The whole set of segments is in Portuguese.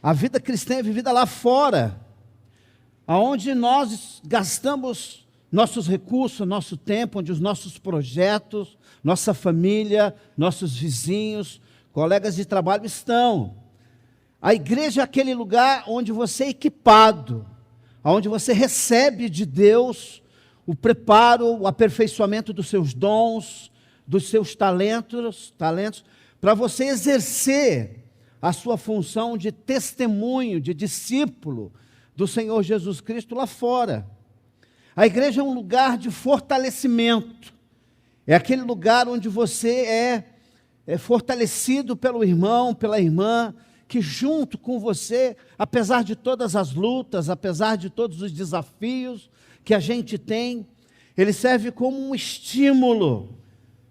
A vida cristã é vivida lá fora, aonde nós gastamos nossos recursos, nosso tempo, onde os nossos projetos, nossa família, nossos vizinhos, colegas de trabalho estão. A igreja é aquele lugar onde você é equipado, onde você recebe de Deus o preparo, o aperfeiçoamento dos seus dons, dos seus talentos, para você exercer a sua função de testemunho, de discípulo do Senhor Jesus Cristo lá fora. A igreja é um lugar de fortalecimento, é aquele lugar onde você é fortalecido pelo irmão, pela irmã, que junto com você, apesar de todas as lutas, apesar de todos os desafios que a gente tem, ele serve como um estímulo,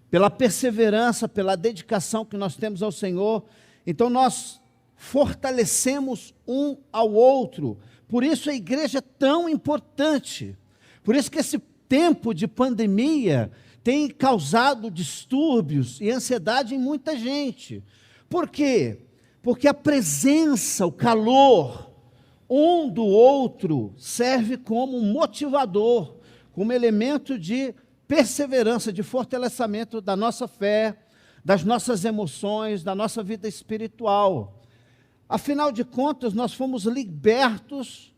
pela perseverança, pela dedicação que nós temos ao Senhor. Então nós fortalecemos um ao outro. Por isso a igreja é tão importante. Por isso que esse tempo de pandemia tem causado distúrbios e ansiedade em muita gente. Por quê? Porque a presença, o calor um do outro serve como um motivador, como elemento de perseverança, de fortalecimento da nossa fé, das nossas emoções, da nossa vida espiritual. Afinal de contas, nós fomos libertos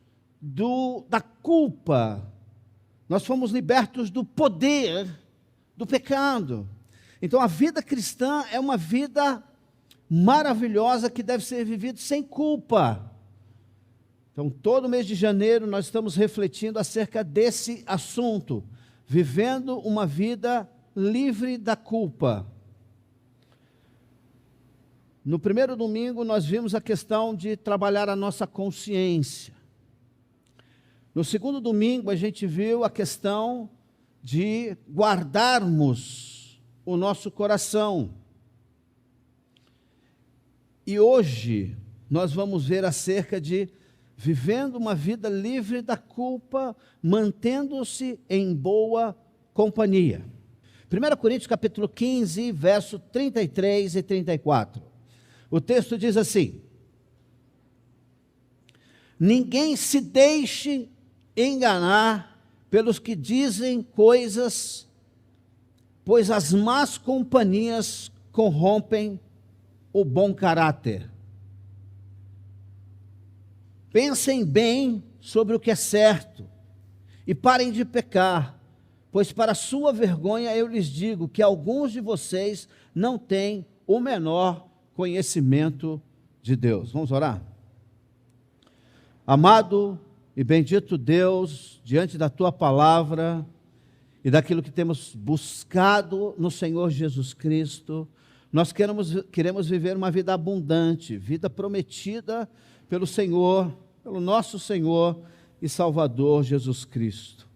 da culpa, nós fomos libertos do poder do pecado. Então, a vida cristã é uma vida maravilhosa que deve ser vivida sem culpa. Então, todo mês de janeiro, nós estamos refletindo acerca desse assunto, vivendo uma vida livre da culpa. No primeiro domingo, nós vimos a questão de trabalhar a nossa consciência. No segundo domingo, a gente viu a questão de guardarmos o nosso coração. E hoje, nós vamos ver acerca de vivendo uma vida livre da culpa, mantendo-se em boa companhia. 1 Coríntios capítulo 15, verso 33 e 34. O texto diz assim: ninguém se deixe enganar pelos que dizem coisas, pois as más companhias corrompem o bom caráter. Pensem bem sobre o que é certo e parem de pecar, pois para sua vergonha eu lhes digo que alguns de vocês não têm o menor conhecimento de Deus. Vamos orar? Amado e bendito Deus, diante da Tua palavra e daquilo que temos buscado no Senhor Jesus Cristo, nós queremos viver uma vida abundante, vida prometida pelo Senhor, pelo nosso Senhor e Salvador Jesus Cristo.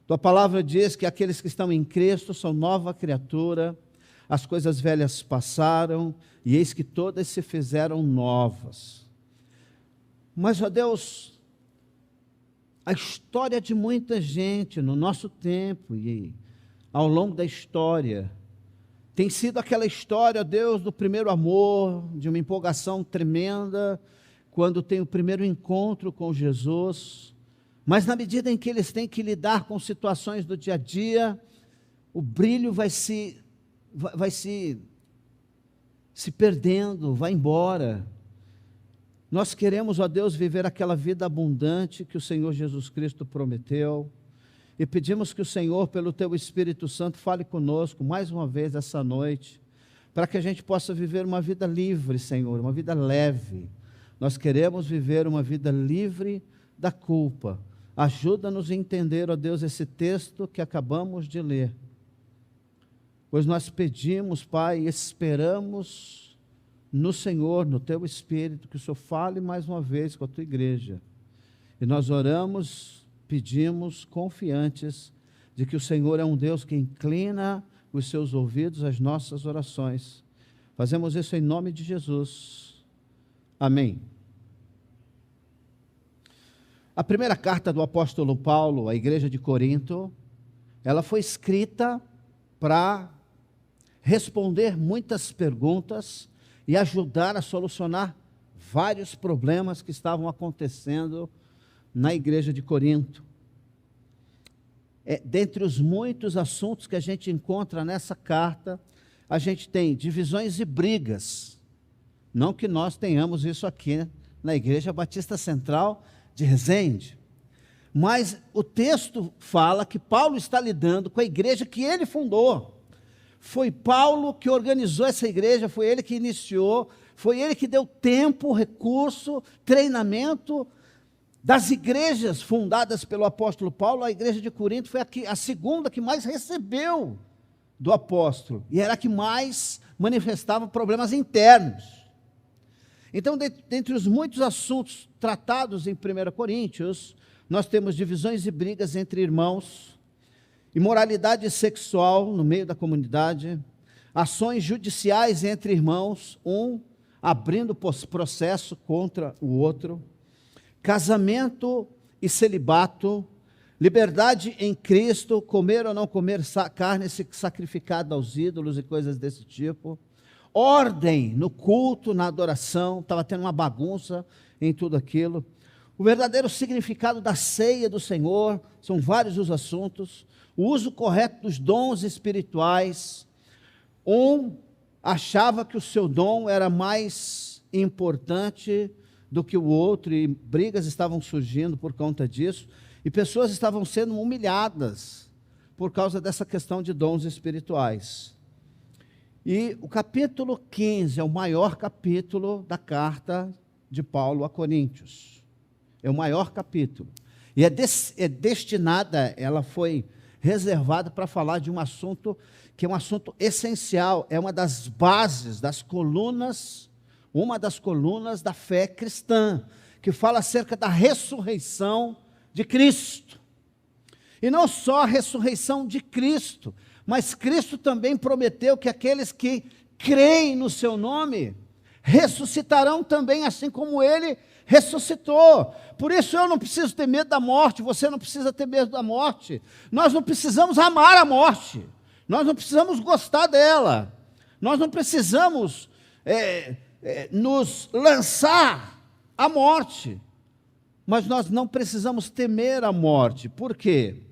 Tua palavra diz que aqueles que estão em Cristo são nova criatura, as coisas velhas passaram e eis que todas se fizeram novas. Mas, ó Deus, a história de muita gente no nosso tempo e ao longo da história tem sido aquela história, ó Deus, do primeiro amor, de uma empolgação tremenda, quando tem o primeiro encontro com Jesus, mas na medida em que eles têm que lidar com situações do dia a dia, o brilho vai se perdendo, vai embora. Nós queremos, ó Deus, viver aquela vida abundante que o Senhor Jesus Cristo prometeu, e pedimos que o Senhor, pelo Teu Espírito Santo, fale conosco mais uma vez essa noite, para que a gente possa viver uma vida livre, Senhor, uma vida leve. Nós queremos viver uma vida livre da culpa. Ajuda-nos a entender, ó Deus, esse texto que acabamos de ler. Pois nós pedimos, Pai, e esperamos no Senhor, no Teu Espírito, que o Senhor fale mais uma vez com a Tua igreja. E nós oramos, pedimos, confiantes, de que o Senhor é um Deus que inclina os seus ouvidos às nossas orações. Fazemos isso em nome de Jesus. Amém. A primeira carta do apóstolo Paulo à igreja de Corinto, ela foi escrita para responder muitas perguntas e ajudar a solucionar vários problemas que estavam acontecendo na igreja de Corinto. Dentre os muitos assuntos que a gente encontra nessa carta, a gente tem divisões e brigas. Não que nós tenhamos isso aqui na Igreja Batista Central de Resende. Mas o texto fala que Paulo está lidando com a igreja que ele fundou. Foi Paulo que organizou essa igreja, foi ele que iniciou, foi ele que deu tempo, recurso, treinamento. Das igrejas fundadas pelo apóstolo Paulo, a igreja de Corinto foi a segunda que mais recebeu do apóstolo, e era a que mais manifestava problemas internos. Então, dentre os muitos assuntos tratados em 1 Coríntios, nós temos divisões e brigas entre irmãos, imoralidade sexual no meio da comunidade, ações judiciais entre irmãos, um abrindo processo contra o outro, casamento e celibato, liberdade em Cristo, comer ou não comer carne sacrificada aos ídolos e coisas desse tipo, ordem no culto, na adoração, estava tendo uma bagunça em tudo aquilo, o verdadeiro significado da ceia do Senhor, são vários os assuntos, o uso correto dos dons espirituais, achava que o seu dom era mais importante do que o outro, e brigas estavam surgindo por conta disso, e pessoas estavam sendo humilhadas por causa dessa questão de dons espirituais. E o capítulo 15 é o maior capítulo da carta de Paulo a Coríntios. É o maior capítulo. E ela foi reservada para falar de um assunto que é um assunto essencial, é uma das bases, uma das colunas da fé cristã, que fala acerca da ressurreição de Cristo. E não só a ressurreição de Cristo, mas Cristo também prometeu que aqueles que creem no seu nome ressuscitarão também, assim como ele ressuscitou. Por isso eu não preciso ter medo da morte, você não precisa ter medo da morte. Nós não precisamos amar a morte, nós não precisamos gostar dela, nós não precisamos nos lançar à morte, mas nós não precisamos temer a morte. Por quê?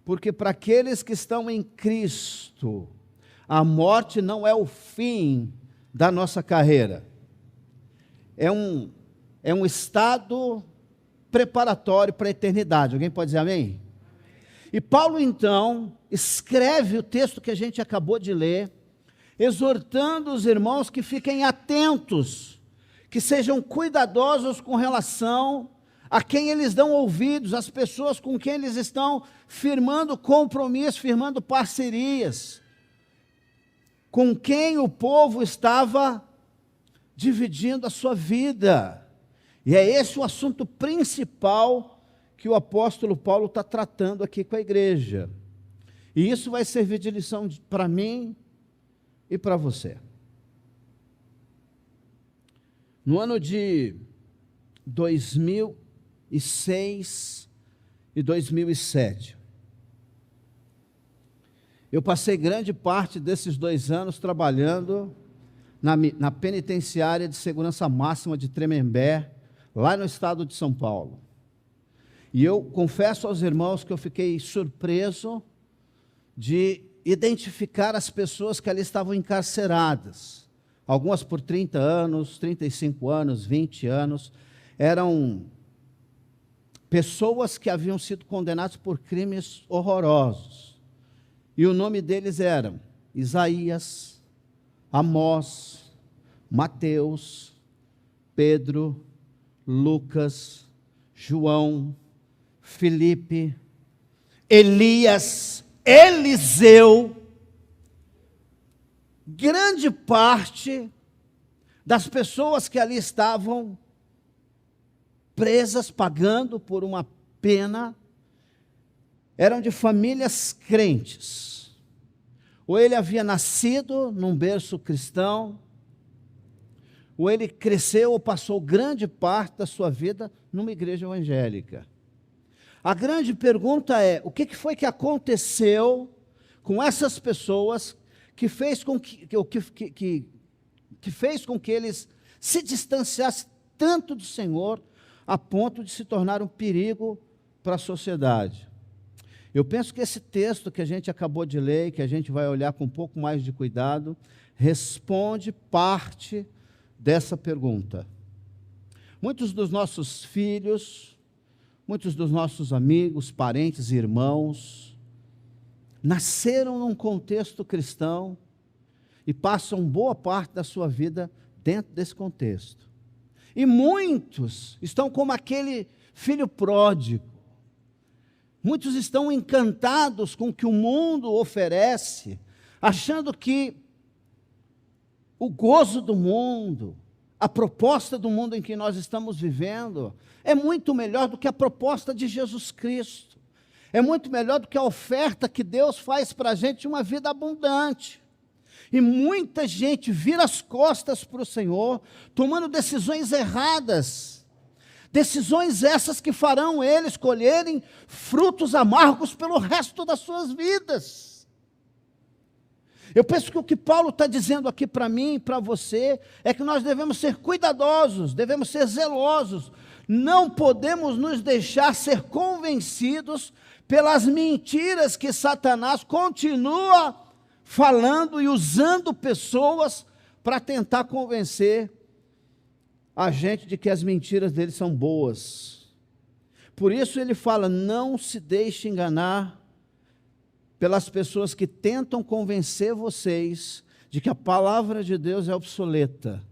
Porque para aqueles que estão em Cristo, a morte não é o fim da nossa carreira, é um estado preparatório para a eternidade. Alguém pode dizer amém? E Paulo então escreve o texto que a gente acabou de ler, exortando os irmãos que fiquem atentos, que sejam cuidadosos com relação a quem eles dão ouvidos, as pessoas com quem eles estão firmando compromisso, firmando parcerias, com quem o povo estava dividindo a sua vida. E é esse o assunto principal que o apóstolo Paulo está tratando aqui com a igreja. E isso vai servir de lição para mim e para você. No ano de 2006 e 2007, eu passei grande parte desses 2 anos trabalhando na penitenciária de segurança máxima de Tremembé, lá no estado de São Paulo. E eu confesso aos irmãos que eu fiquei surpreso de identificar as pessoas que ali estavam encarceradas. Algumas por 30 anos, 35 anos, 20 anos. Eram pessoas que haviam sido condenadas por crimes horrorosos. E o nome deles eram Isaías, Amós, Mateus, Pedro, Lucas, João, Filipe, Elias, Eliseu. Grande parte das pessoas que ali estavam presas, pagando por uma pena, eram de famílias crentes. Ou ele havia nascido num berço cristão, ou ele cresceu ou passou grande parte da sua vida numa igreja evangélica. A grande pergunta é, o que foi que aconteceu com essas pessoas que fez com que eles se distanciassem tanto do Senhor a ponto de se tornar um perigo para a sociedade. Eu penso que esse texto que a gente acabou de ler, que a gente vai olhar com um pouco mais de cuidado, responde parte dessa pergunta. Muitos dos nossos filhos, muitos dos nossos amigos, parentes e irmãos, nasceram num contexto cristão e passam boa parte da sua vida dentro desse contexto. E muitos estão como aquele filho pródigo. Muitos estão encantados com o que o mundo oferece, achando que o gozo do mundo, a proposta do mundo em que nós estamos vivendo, é muito melhor do que a proposta de Jesus Cristo. É muito melhor do que a oferta que Deus faz para a gente de uma vida abundante. E muita gente vira as costas para o Senhor, tomando decisões erradas. Decisões essas que farão eles colherem frutos amargos pelo resto das suas vidas. Eu penso que o que Paulo está dizendo aqui para mim e para você é que nós devemos ser cuidadosos, devemos ser zelosos. Não podemos nos deixar ser convencidos pelas mentiras que Satanás continua falando e usando pessoas para tentar convencer a gente de que as mentiras dele são boas. Por isso ele fala, não se deixe enganar pelas pessoas que tentam convencer vocês de que a palavra de Deus é obsoleta,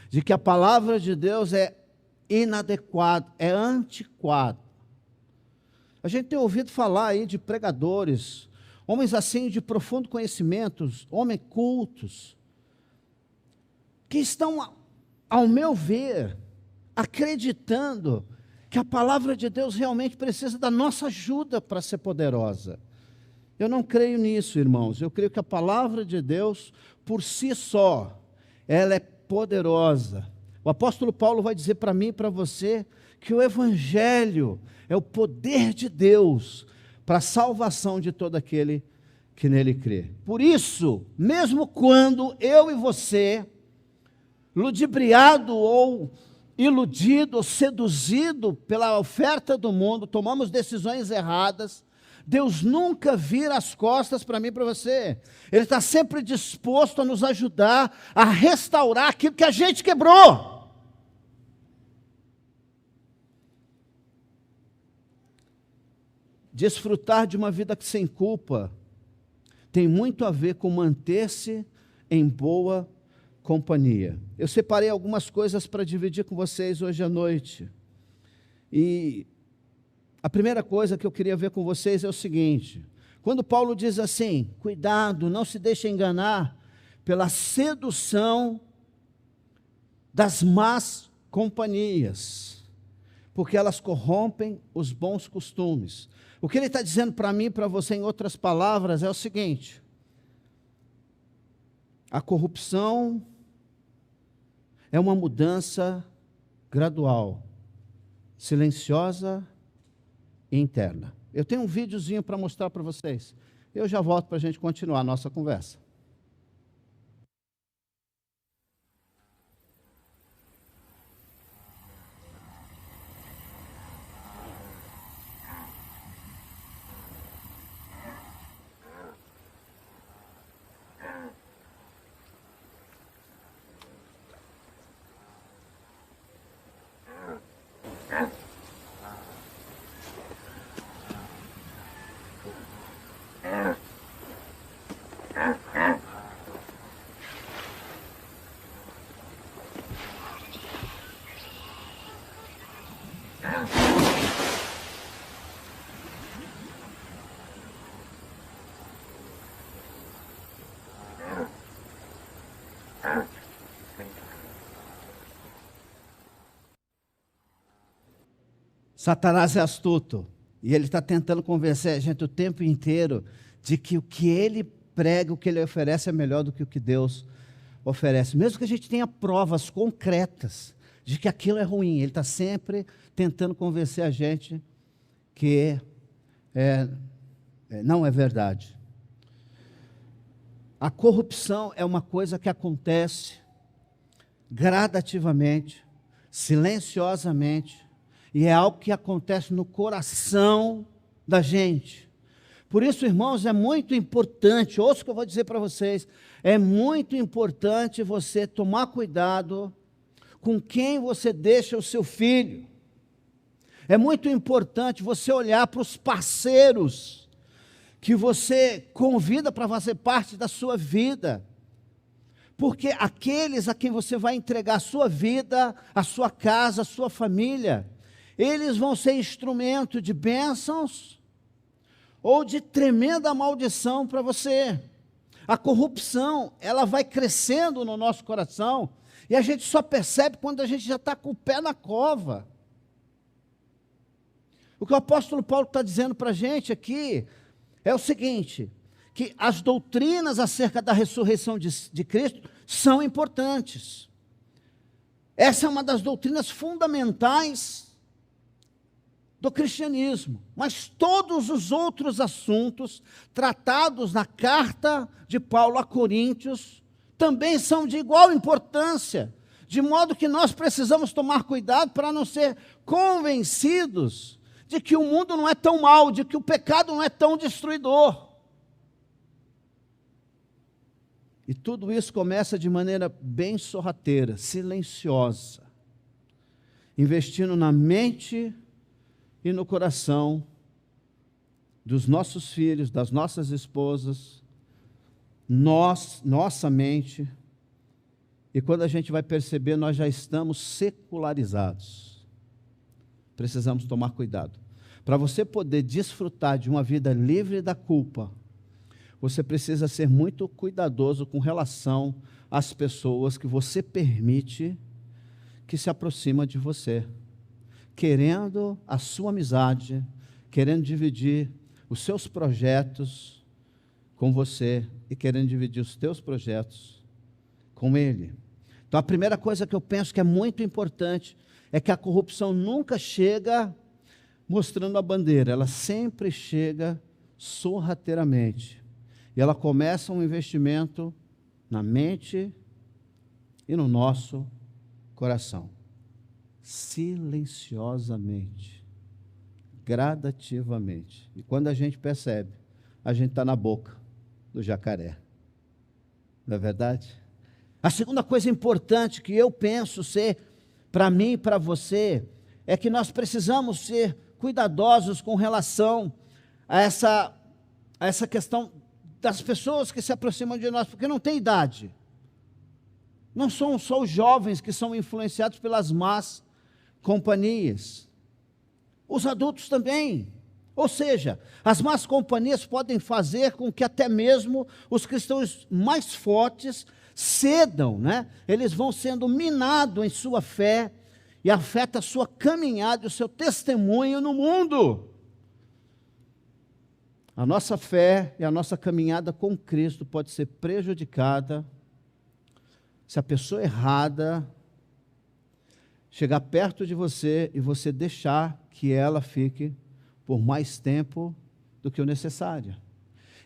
de que a palavra de Deus é inadequada, é antiquada. A gente tem ouvido falar aí de pregadores, homens assim de profundo conhecimento, homens cultos, que estão, ao meu ver, acreditando que a palavra de Deus realmente precisa da nossa ajuda para ser poderosa. Eu não creio nisso, irmãos. Eu creio que a palavra de Deus, por si só, ela é poderosa. O apóstolo Paulo vai dizer para mim e para você que o evangelho é o poder de Deus para a salvação de todo aquele que nele crê. Por isso, mesmo quando eu e você, ludibriado ou iludido ou seduzido pela oferta do mundo, tomamos decisões erradas, Deus nunca vira as costas para mim e para você. Ele está sempre disposto a nos ajudar a restaurar aquilo que a gente quebrou. Desfrutar de uma vida sem culpa tem muito a ver com manter-se em boa companhia. Eu separei algumas coisas para dividir com vocês hoje à noite. E a primeira coisa que eu queria ver com vocês é o seguinte: quando Paulo diz assim, cuidado, não se deixe enganar pela sedução das más companhias, porque elas corrompem os bons costumes. O que ele está dizendo para mim e para você, em outras palavras, é o seguinte: a corrupção é uma mudança gradual, silenciosa e interna. Eu tenho um videozinho para mostrar para vocês. Eu já volto para a gente continuar a nossa conversa. Satanás é astuto e ele está tentando convencer a gente o tempo inteiro de que o que ele prega, o que ele oferece é melhor do que o que Deus oferece. Mesmo que a gente tenha provas concretas de que aquilo é ruim, ele está sempre tentando convencer a gente que não é verdade. A corrupção é uma coisa que acontece gradativamente, silenciosamente, e é algo que acontece no coração da gente. Por isso, irmãos, é muito importante, ouça o que eu vou dizer para vocês, é muito importante você tomar cuidado com quem você deixa o seu filho. É muito importante você olhar para os parceiros que você convida para fazer parte da sua vida. Porque aqueles a quem você vai entregar a sua vida, a sua casa, a sua família, eles vão ser instrumento de bênçãos ou de tremenda maldição para você. A corrupção, ela vai crescendo no nosso coração e a gente só percebe quando a gente já está com o pé na cova. O que o apóstolo Paulo está dizendo para a gente aqui é o seguinte, que as doutrinas acerca da ressurreição de Cristo são importantes. Essa é uma das doutrinas fundamentais do cristianismo. Mas todos os outros assuntos tratados na carta de Paulo a Coríntios também são de igual importância, de modo que nós precisamos tomar cuidado para não ser convencidos de que o mundo não é tão mau, de que o pecado não é tão destruidor. E tudo isso começa de maneira bem sorrateira, silenciosa, investindo na mente e no coração dos nossos filhos, das nossas esposas, nossa mente, e quando a gente vai perceber, nós já estamos secularizados. Precisamos tomar cuidado. Para você poder desfrutar de uma vida livre da culpa, você precisa ser muito cuidadoso com relação às pessoas que você permite que se aproximam de você, querendo a sua amizade, querendo dividir os seus projetos com você e querendo dividir os teus projetos com ele. Então, a primeira coisa que eu penso que é muito importante é que a corrupção nunca chega mostrando a bandeira, ela sempre chega sorrateiramente. E ela começa um investimento na mente e no nosso coração. Silenciosamente, gradativamente. E quando a gente percebe, a gente está na boca do jacaré. Não é verdade? A segunda coisa importante que eu penso ser, para mim e para você, é que nós precisamos ser cuidadosos com relação a essa questão das pessoas que se aproximam de nós, porque não tem idade. Não são só os jovens que são influenciados pelas más companhias. Os adultos também. Ou seja, as más companhias podem fazer com que até mesmo os cristãos mais fortes cedam, né? Eles vão sendo minados em sua fé e afeta a sua caminhada e o seu testemunho no mundo. A nossa fé e a nossa caminhada com Cristo pode ser prejudicada se a pessoa errada chegar perto de você e você deixar que ela fique por mais tempo do que o necessário.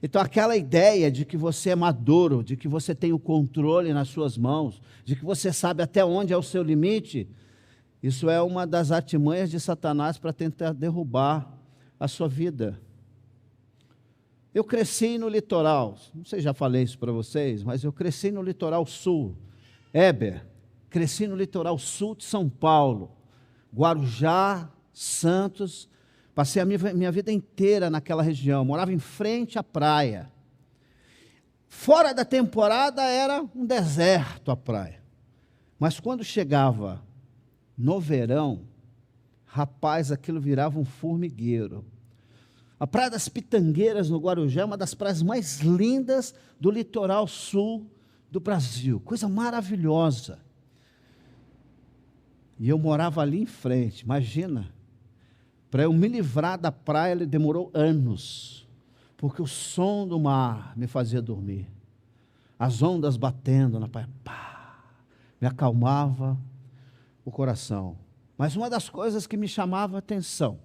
Então, aquela ideia de que você é maduro, de que você tem o controle nas suas mãos, de que você sabe até onde é o seu limite, isso é uma das artimanhas de Satanás para tentar derrubar a sua vida. Eu cresci no litoral, não sei se já falei isso para vocês, mas eu cresci no litoral sul, Éber, cresci no litoral sul de São Paulo, Guarujá, Santos, passei a minha vida inteira naquela região, morava em frente à praia. Fora da temporada era um deserto a praia, mas quando chegava no verão, rapaz, aquilo virava um formigueiro. A Praia das Pitangueiras, no Guarujá, é uma das praias mais lindas do litoral sul do Brasil. Coisa maravilhosa. E eu morava ali em frente, imagina. Para eu me livrar da praia, ele demorou anos, porque o som do mar me fazia dormir. As ondas batendo na praia, pá, me acalmava o coração. Mas uma das coisas que me chamava a atenção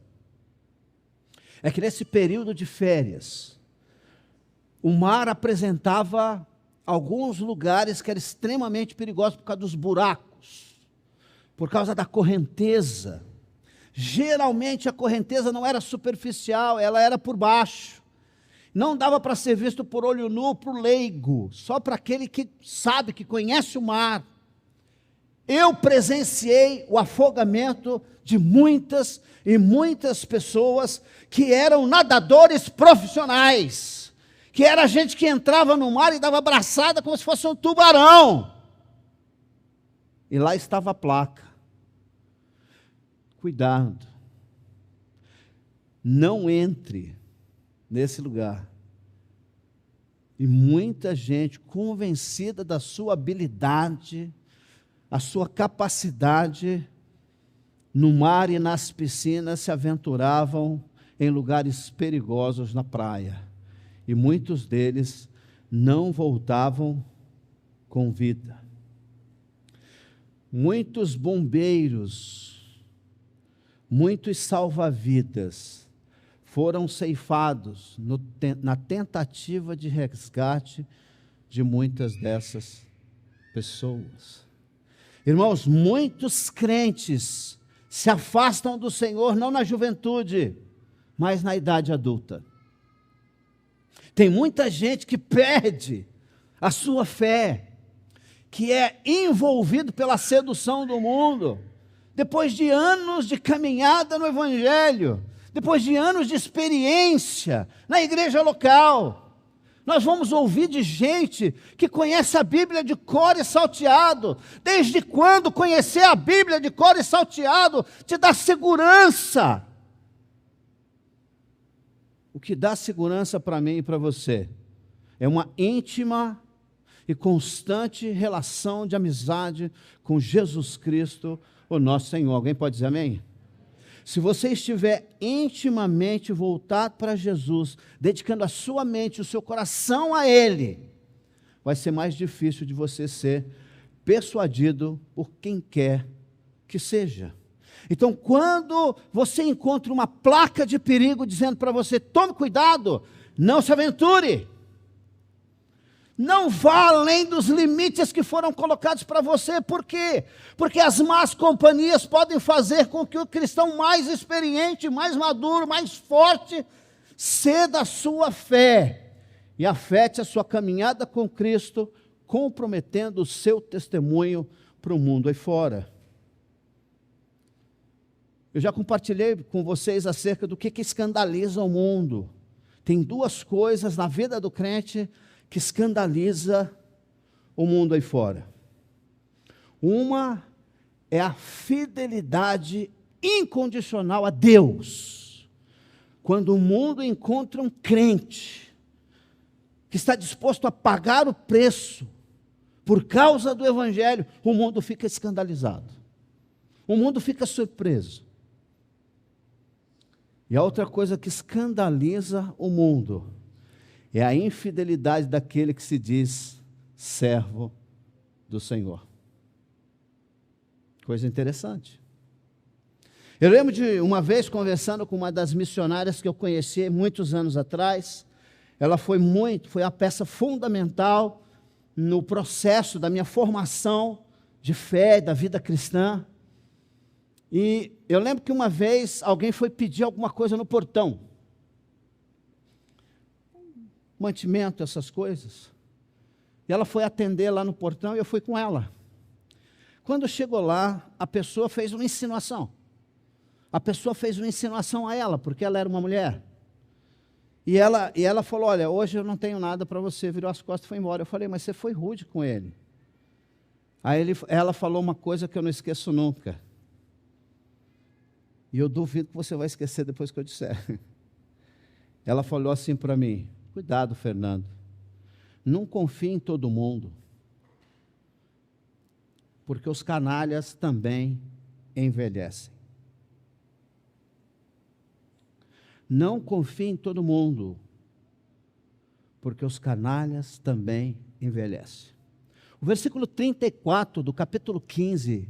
é que nesse período de férias, o mar apresentava alguns lugares que eram extremamente perigosos por causa dos buracos. por causa da correnteza. Geralmente a correnteza não era superficial, ela era por baixo. Não dava para ser visto por olho nu para o leigo, só para aquele que sabe, que conhece o mar. Eu presenciei o afogamento de muitas e muitas pessoas que eram nadadores profissionais, que era gente que entrava no mar e dava braçada como se fosse um tubarão. E lá estava a placa. Cuidado, não entre nesse lugar. E muita gente convencida da sua habilidade, a sua capacidade, no mar e nas piscinas se aventuravam em lugares perigosos na praia. E muitos deles não voltavam com vida. Muitos bombeiros, muitos salva-vidas foram ceifados na tentativa de resgate de muitas dessas pessoas. Irmãos, muitos crentes se afastam do Senhor não na juventude, mas na idade adulta. Tem muita gente que perde a sua fé, que é envolvido pela sedução do mundo, depois de anos de caminhada no Evangelho, depois de anos de experiência na igreja local. Nós vamos ouvir de gente que conhece a Bíblia de cor e salteado. Desde quando conhecer a Bíblia de cor e salteado te dá segurança? O que dá segurança para mim e para você é uma íntima e constante relação de amizade com Jesus Cristo, o nosso Senhor. Alguém pode dizer amém? Se você estiver intimamente voltado para Jesus, dedicando a sua mente, o seu coração a Ele, vai ser mais difícil de você ser persuadido por quem quer que seja. Então, quando você encontra uma placa de perigo dizendo para você, tome cuidado, não se aventure, não vá além dos limites que foram colocados para você. Por quê? Porque as más companhias podem fazer com que o cristão mais experiente, mais maduro, mais forte, ceda a sua fé e afete a sua caminhada com Cristo, comprometendo o seu testemunho para o mundo aí fora. Eu já compartilhei com vocês acerca do que escandaliza o mundo. Tem duas coisas na vida do crente que escandaliza o mundo aí fora. Uma é a fidelidade incondicional a Deus. Quando o mundo encontra um crente que está disposto a pagar o preço por causa do Evangelho, o mundo fica escandalizado. O mundo fica surpreso. E a outra coisa que escandaliza o mundo é a infidelidade daquele que se diz servo do Senhor. Coisa interessante. Eu lembro de uma vez conversando com uma das missionárias que eu conheci muitos anos atrás. Ela foi a peça fundamental no processo da minha formação de fé, da vida cristã. E eu lembro que uma vez alguém foi pedir alguma coisa no portão. Mantimento, essas coisas. E ela foi atender lá no portão e eu fui com ela. Quando chegou lá, a pessoa fez uma insinuação. A pessoa fez uma insinuação a ela, porque ela era uma mulher. E ela falou, olha, hoje eu não tenho nada para você, virou as costas e foi embora. Eu falei, mas você foi rude com ele. Aí ela falou uma coisa que eu não esqueço nunca. E eu duvido que você vai esquecer depois que eu disser. Ela falou assim para mim, cuidado, Fernando, não confie em todo mundo, porque os canalhas também envelhecem. Não confie em todo mundo, porque os canalhas também envelhecem. O versículo 34 do capítulo 15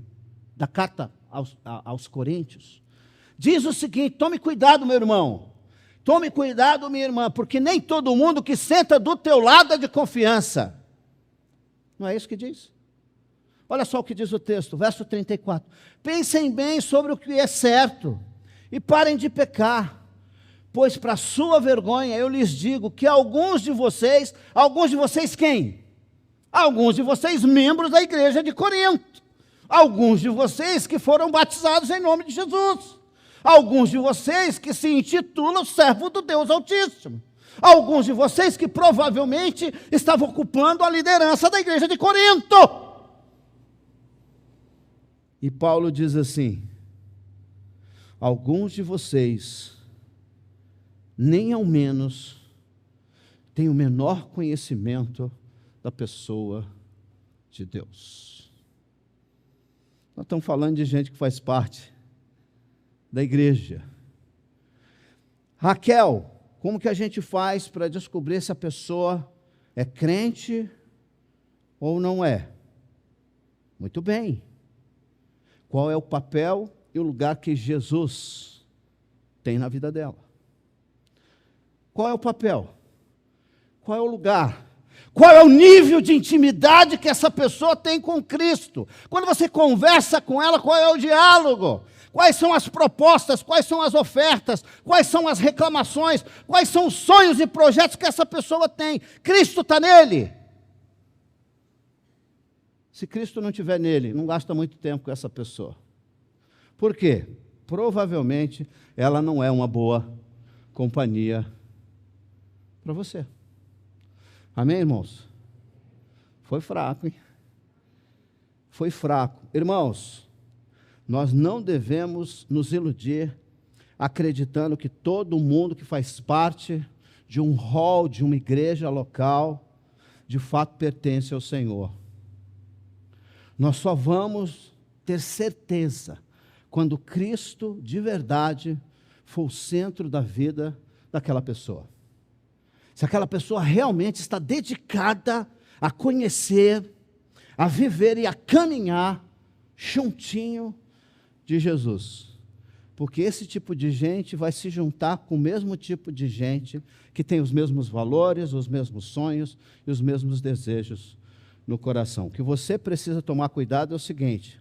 da carta aos Coríntios diz o seguinte: tome cuidado, meu irmão, tome cuidado, minha irmã, porque nem todo mundo que senta do teu lado é de confiança. Não é isso que diz? Olha só o que diz o texto, verso 34. Pensem bem sobre o que é certo e parem de pecar, pois para sua vergonha eu lhes digo que alguns de vocês quem? Alguns de vocês membros da igreja de Corinto, alguns de vocês que foram batizados em nome de Jesus, alguns de vocês que se intitulam servo do Deus Altíssimo, alguns de vocês que provavelmente estavam ocupando a liderança da igreja de Corinto. E Paulo diz assim: alguns de vocês nem ao menos têm o menor conhecimento da pessoa de Deus. Nós estamos falando de gente que faz parte da igreja. Raquel, como que a gente faz para descobrir se a pessoa é crente ou não é? Muito bem. Qual é o papel e o lugar que Jesus tem na vida dela? Qual é o papel? Qual é o lugar? Qual é o nível de intimidade que essa pessoa tem com Cristo? Quando você conversa com ela, qual é o diálogo? Quais são as propostas? Quais são as ofertas? Quais são as reclamações? Quais são os sonhos e projetos que essa pessoa tem? Cristo está nele. Se Cristo não estiver nele, não gasta muito tempo com essa pessoa. Por quê? Provavelmente ela não é uma boa companhia para você. Amém, irmãos? Foi fraco, hein? Foi fraco. Irmãos, nós não devemos nos iludir acreditando que todo mundo que faz parte de um hall, de uma igreja local, de fato pertence ao Senhor. Nós só vamos ter certeza quando Cristo, de verdade, for o centro da vida daquela pessoa. Se aquela pessoa realmente está dedicada a conhecer, a viver e a caminhar juntinho de Jesus. Porque esse tipo de gente vai se juntar com o mesmo tipo de gente que tem os mesmos valores, os mesmos sonhos e os mesmos desejos no coração. O que você precisa tomar cuidado é o seguinte: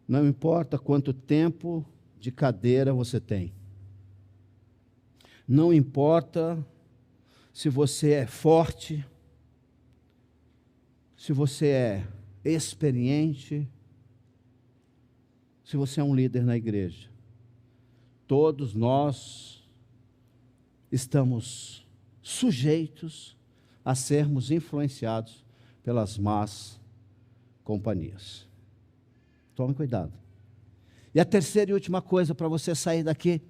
não importa quanto tempo de cadeira você tem, não importa se você é forte, se você é experiente, se você é um líder na igreja, todos nós estamos sujeitos a sermos influenciados pelas más companhias. Tome cuidado. E a terceira e última coisa para você sair daqui,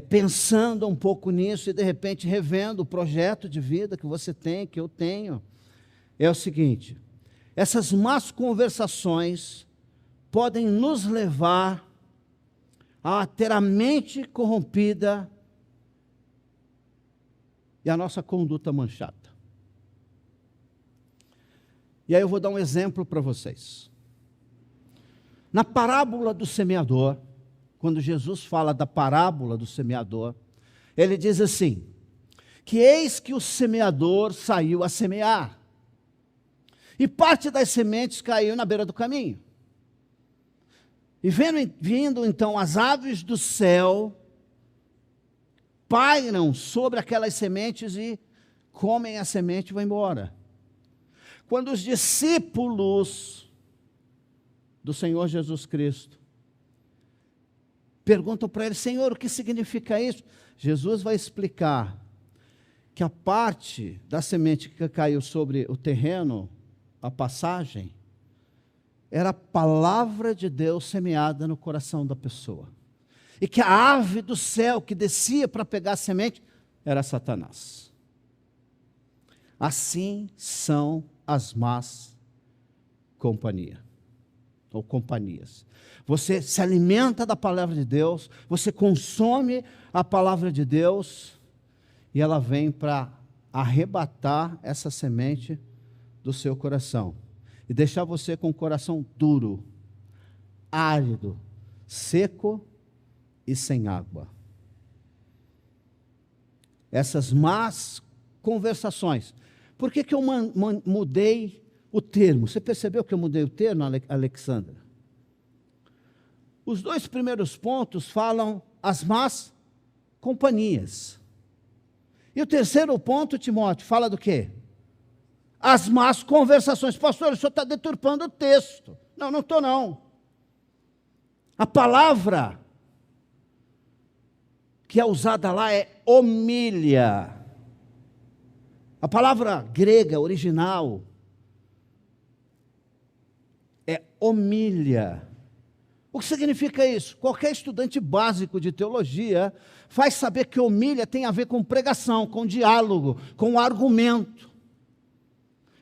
pensando um pouco nisso e de repente revendo o projeto de vida que você tem, que eu tenho, é o seguinte: essas más conversações podem nos levar a ter a mente corrompida e a nossa conduta manchada. E aí eu vou dar um exemplo para vocês. Na parábola do semeador, quando Jesus fala da parábola do semeador, ele diz assim, que eis que o semeador saiu a semear, e parte das sementes caiu na beira do caminho. E vindo então as aves do céu, pairam sobre aquelas sementes e comem a semente e vão embora. Quando os discípulos do Senhor Jesus Cristo perguntam para ele: Senhor, o que significa isso? Jesus vai explicar que a parte da semente que caiu sobre o terreno, a passagem, era a palavra de Deus semeada no coração da pessoa. E que a ave do céu que descia para pegar a semente era Satanás. Assim são as más companhias. Ou companhias. Você se alimenta da palavra de Deus, você consome a palavra de Deus, e ela vem para arrebatar essa semente do seu coração e deixar você com o coração duro, árido, seco e sem água. Essas más conversações. Por que eu mudei o termo. Você percebeu que eu mudei o termo, Alexandra? Os 2 primeiros pontos falam as más companhias. E o terceiro ponto, Timóteo, fala do quê? As más conversações. Pastor, o senhor está deturpando o texto. Não, não estou não. A palavra que é usada lá é homilha. A palavra grega original é homilha. O que significa isso? Qualquer estudante básico de teologia vai saber que homilha tem a ver com pregação, com diálogo, com argumento.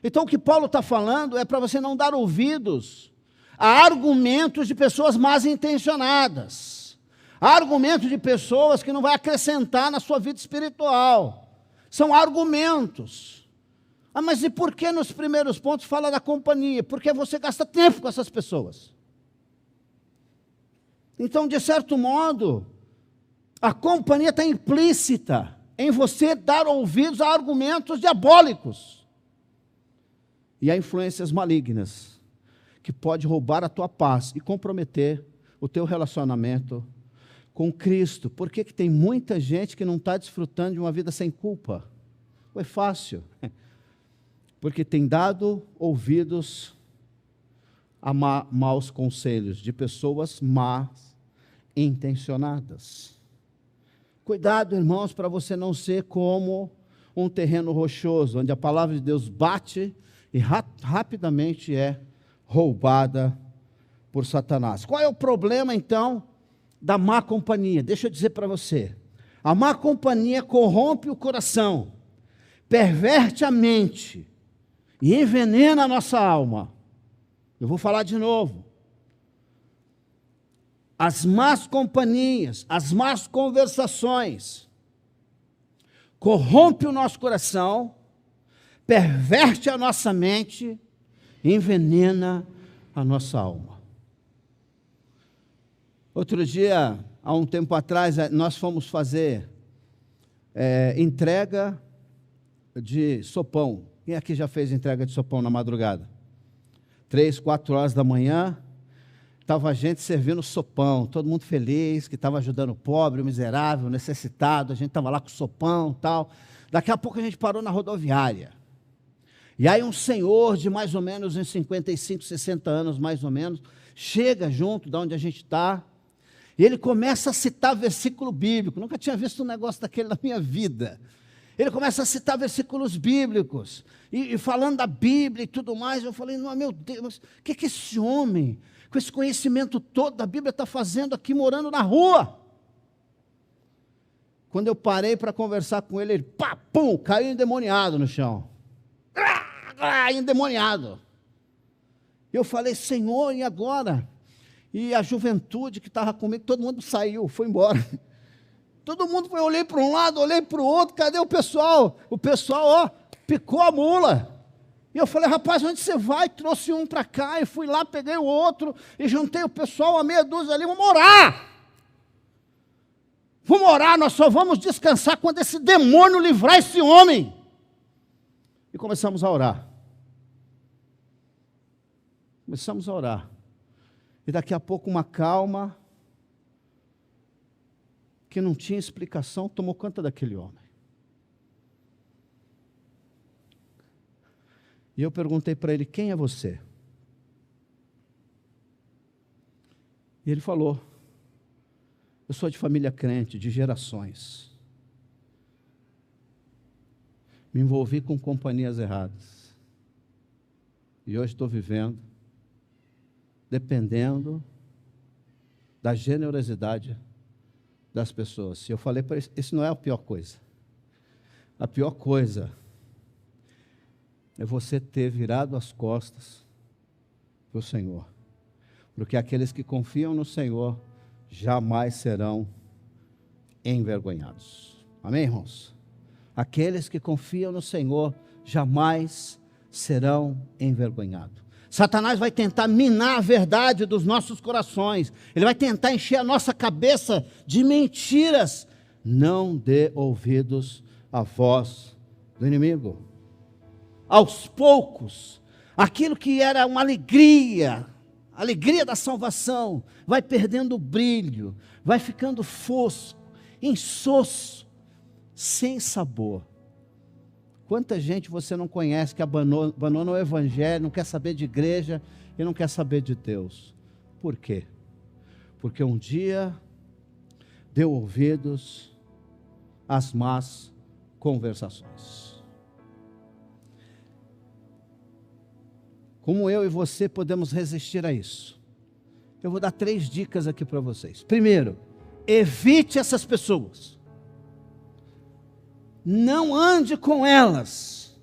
Então o que Paulo está falando é para você não dar ouvidos a argumentos de pessoas mal intencionadas, a argumentos de pessoas que não vai acrescentar na sua vida espiritual. São argumentos. Ah, mas e por que nos primeiros pontos fala da companhia? Porque você gasta tempo com essas pessoas. Então, de certo modo, a companhia está implícita em você dar ouvidos a argumentos diabólicos e a influências malignas, que pode roubar a tua paz e comprometer o teu relacionamento com Cristo. Por que tem muita gente que não está desfrutando de uma vida sem culpa? Foi fácil. Porque tem dado ouvidos a maus conselhos de pessoas más intencionadas. Cuidado, irmãos, para você não ser como um terreno rochoso, onde a palavra de Deus bate e rapidamente é roubada por Satanás. Qual é o problema, então, da má companhia? Deixa eu dizer para você. A má companhia corrompe o coração, perverte a mente e envenena a nossa alma. Eu vou falar de novo. As más companhias, as más conversações, corrompe o nosso coração, perverte a nossa mente e envenena a nossa alma. Outro dia, há um tempo atrás, nós fomos fazer entrega de sopão. Quem aqui já fez entrega de sopão na madrugada? 3, 4 horas da manhã, estava a gente servindo sopão, todo mundo feliz, que estava ajudando o pobre, o miserável, o necessitado, a gente estava lá com sopão e tal. Daqui a pouco a gente parou na rodoviária. E aí um senhor de mais ou menos uns 55, 60 anos, mais ou menos, chega junto de onde a gente está, e ele começa a citar versículo bíblico. Nunca tinha visto um negócio daquele na minha vida. Ele começa a citar versículos bíblicos, e falando da Bíblia e tudo mais. Eu falei, não, meu Deus, o que esse homem, com esse conhecimento todo da Bíblia, está fazendo aqui, morando na rua? Quando eu parei para conversar com ele, ele, pá, pum, caiu endemoniado no chão. Endemoniado. Eu falei, Senhor, e agora? E a juventude que estava comigo, todo mundo saiu, foi embora. Todo mundo foi, olhei para um lado, olhei para o outro, cadê o pessoal? O pessoal, ó, picou a mula. E eu falei, rapaz, onde você vai? Trouxe um para cá, e fui lá, peguei o outro, e juntei o pessoal, a meia dúzia ali, vamos orar. Vamos orar, nós só vamos descansar quando esse demônio livrar esse homem. E começamos a orar. Começamos a orar. E daqui a pouco uma calma que não tinha explicação tomou conta daquele homem. E eu perguntei para ele, quem é você? E ele falou, eu sou de família crente, de gerações. Me envolvi com companhias erradas. E hoje estou vivendo, dependendo da generosidade das pessoas. E eu falei para ele, isso não é a pior coisa. A pior coisa é você ter virado as costas para o Senhor. Porque aqueles que confiam no Senhor jamais serão envergonhados. Amém, irmãos? Aqueles que confiam no Senhor jamais serão envergonhados. Satanás vai tentar minar a verdade dos nossos corações. Ele vai tentar encher a nossa cabeça de mentiras. Não dê ouvidos à voz do inimigo. Aos poucos, Aquilo que era uma alegria, a alegria da salvação, vai perdendo o brilho, vai ficando fosco, insosso, sem sabor. Quanta gente você não conhece que abandona o evangelho, não quer saber de igreja e não quer saber de Deus. Por quê? Porque um dia deu ouvidos às más conversações. Como eu e você podemos resistir a isso? Eu vou dar 3 dicas aqui para vocês. Primeiro, evite essas pessoas. Não ande com elas,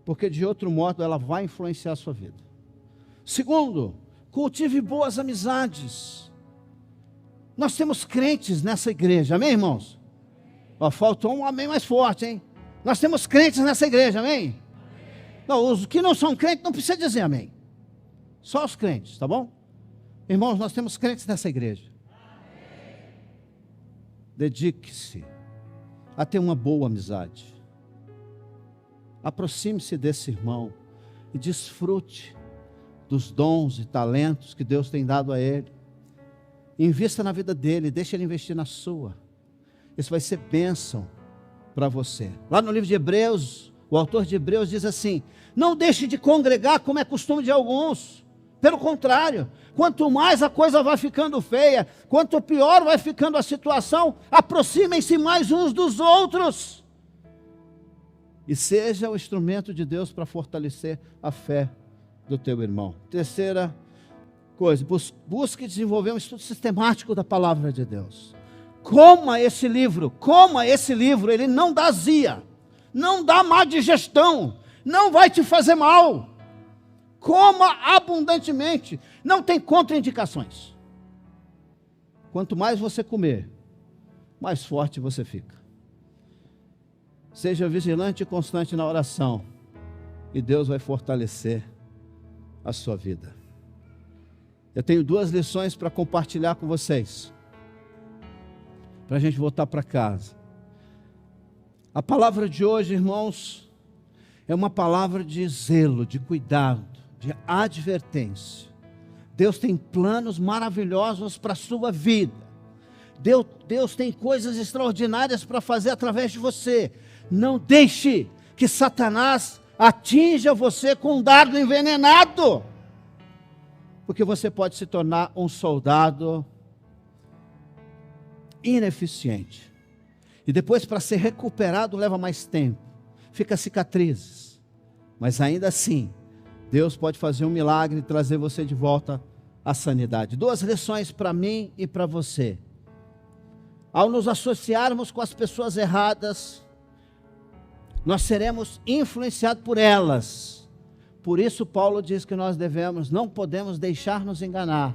porque de outro modo ela vai influenciar a sua vida. Segundo, cultive boas amizades. Nós temos crentes nessa igreja, amém, irmãos? Ó, faltou um amém mais forte, hein? Nós temos crentes nessa igreja, amém? Não, os que não são crentes não precisa dizer amém. Só os crentes, tá bom? Irmãos, nós temos crentes nessa igreja. Dedique-se a ter uma boa amizade. Aproxime-se desse irmão e desfrute dos dons e talentos que Deus tem dado a ele. Invista na vida dele, deixe ele investir na sua. Isso vai ser bênção para você. Lá no livro de Hebreus, o autor de Hebreus diz assim: não deixe de congregar como é costume de alguns. Pelo contrário, quanto mais a coisa vai ficando feia, quanto pior vai ficando a situação, aproximem-se mais uns dos outros. E seja o instrumento de Deus para fortalecer a fé do teu irmão. Terceira coisa, busque desenvolver um estudo sistemático da palavra de Deus. Coma esse livro, ele não dá azia, não dá má digestão, não vai te fazer mal. Coma abundantemente, não tem contraindicações. Quanto mais você comer, mais forte você fica. Seja vigilante e constante na oração, e Deus vai fortalecer a sua vida. Eu tenho 2 lições para compartilhar com vocês, para a gente voltar para casa. A palavra de hoje, irmãos, é uma palavra de zelo, de cuidado, de advertência. Deus tem planos maravilhosos para a sua vida. Deus tem coisas extraordinárias para fazer através de você. Não deixe que Satanás atinja você com um dardo envenenado, porque você pode se tornar um soldado ineficiente. E depois, para ser recuperado, leva mais tempo. Fica cicatrizes. Mas ainda assim, Deus pode fazer um milagre e trazer você de volta à sanidade. 2 lições para mim e para você. Ao nos associarmos com as pessoas erradas, nós seremos influenciados por elas. Por isso Paulo diz que nós não podemos deixar nos enganar.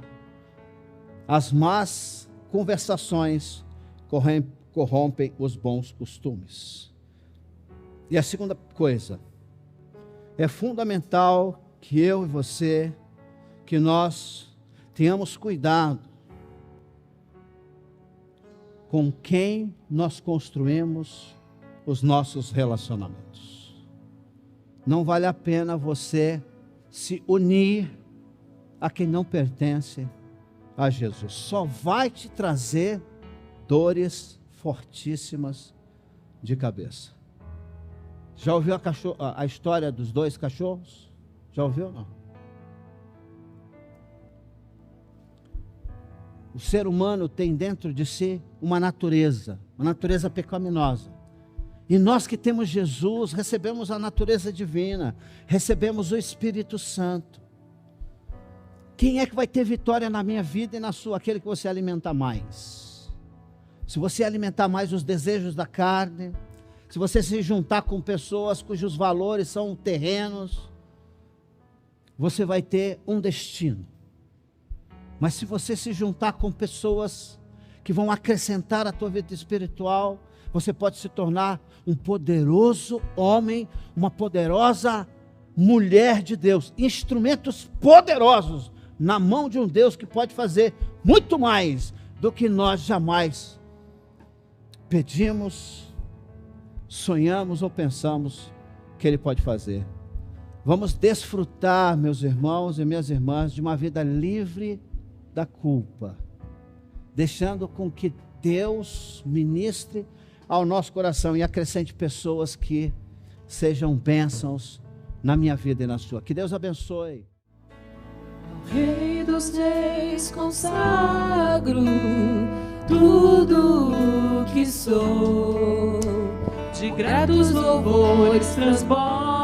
As más conversações corrompem os bons costumes. E a segunda coisa, é fundamental que eu e você, que nós tenhamos cuidado com quem nós construímos os nossos relacionamentos. Não vale a pena você se unir a quem não pertence a Jesus. Só vai te trazer dores fortíssimas de cabeça. Já ouviu a história dos 2 cachorros? Já ouviu ou não? O ser humano tem dentro de si uma natureza pecaminosa. E nós que temos Jesus, recebemos a natureza divina, recebemos o Espírito Santo. Quem é que vai ter vitória na minha vida e na sua? Aquele que você alimentar mais. Se você alimentar mais os desejos da carne, se você se juntar com pessoas cujos valores são terrenos, você vai ter um destino. Mas se você se juntar com pessoas que vão acrescentar a tua vida espiritual, você pode se tornar um poderoso homem, uma poderosa mulher de Deus, instrumentos poderosos na mão de um Deus que pode fazer muito mais do que nós jamais pedimos, sonhamos ou pensamos que Ele pode fazer. Vamos desfrutar, meus irmãos e minhas irmãs, de uma vida livre da culpa, deixando com que Deus ministre ao nosso coração e acrescente pessoas que sejam bênçãos na minha vida e na sua. Que Deus abençoe. Ao Rei dos Reis consagro tudo o que sou, de gratos louvores transbordo